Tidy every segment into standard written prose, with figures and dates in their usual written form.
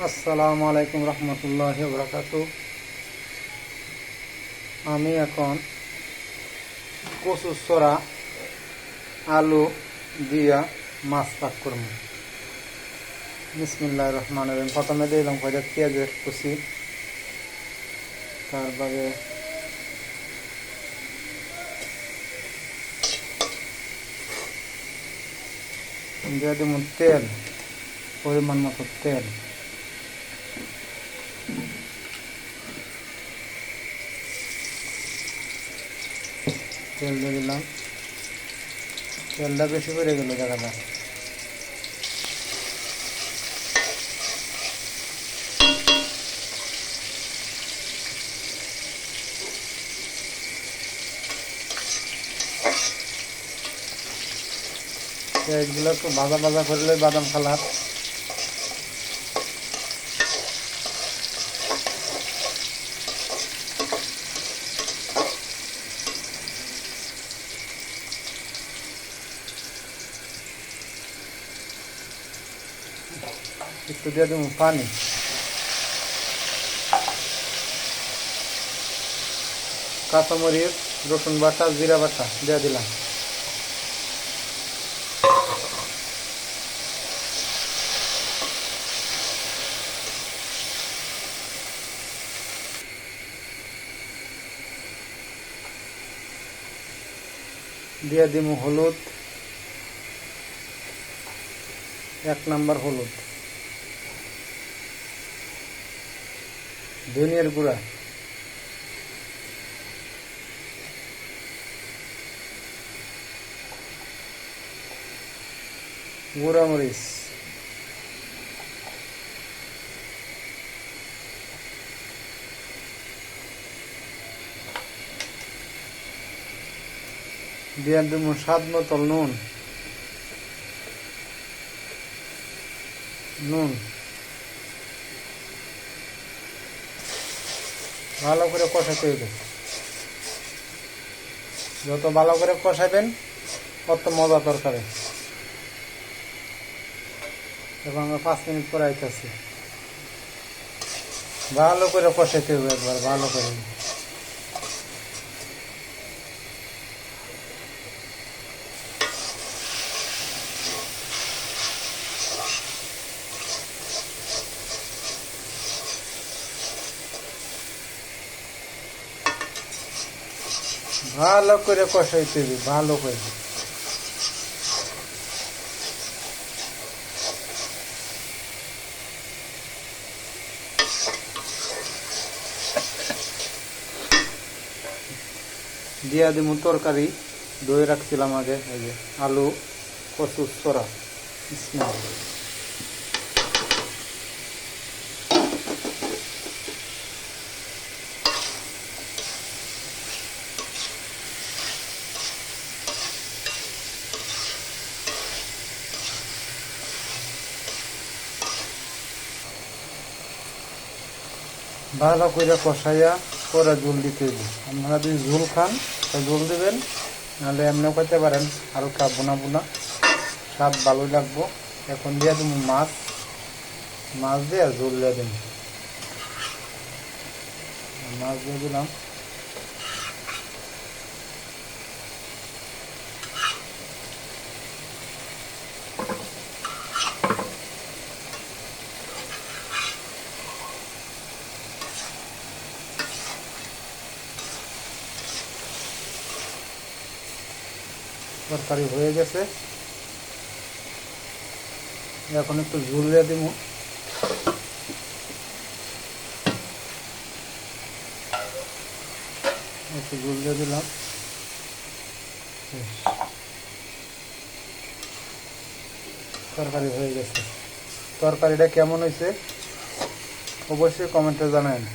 আসসালামু আলাইকুম রহমতুল্লাহি ওয়া বারাকাতুহু। আমি এখন কচুর ছড়া আলু দিয়া মাছ পাক করব। বিসমিল্লাহির রহমানির রহিম। প্রথমে দিলাম কয়টা পেঁয়াজের কুচি, তারপরে দিয়ে দিব তেল, পরিমাণ মতো তেল। তেল দিয়ে দিলাম, তেলটা বেশি করে গেল জায়গাটা। পেঁয়াজগুলো একটু ভাজা ভাজা করলে বাদাম কালার। একটু দিয়ে দেবো পানি, কাঁচামরিচ, রসুন বাটা, জিরা বাটা দিয়ে দিলাম। দিয়ে দিব হলুদ, 1 নাম্বার হলুদ, ধনিয়ার গুঁড়া, গুঁড়া মরিচ, দিয়ে দেব স্বাদ মতো নুন। ভালো করে কষাতে হবে। যত ভালো করে কষাবেন তত মজা তরকারি। এবং আমরা 5 মিনিট পরে আইতেছি। ভালো করে কষাতে হবে, একবার ভালো করে। ভালো করে কষাইতে হবে, ভালো করে। দিয়া দিব তরকারি, ধুয়ে রাখছিলাম আগে, এই যে আলু, কচুর ছড়া। ভালো করে কষাইয়া পরে ঝোল দিতে হবে। আপনারা যদি ঝোল খান তাই ঝোল দেবেন, নাহলে এমনিও খেতে পারেন, হালকা বোনা বোনা, স্বাদ ভালোই লাগবো। এখন দিয়ে দেবো মাছ, মাছ দিয়ে ঝোল দিয়ে দেব। মাছ দিয়ে দিলাম। তরকারি হয়ে গেছে, এখন একটু ঝোল দিয়ে দিব। একটু ঝোল দিয়ে দিলাম। তরকারি হয়ে গেছে। তরকারিটা কেমন হয়েছে অবশ্যই কমেন্টে জানাবেন।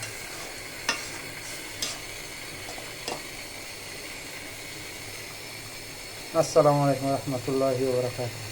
আসসালামু আলাইকুম রহমতুল্লাহি ওয়া বারাকাতুহু।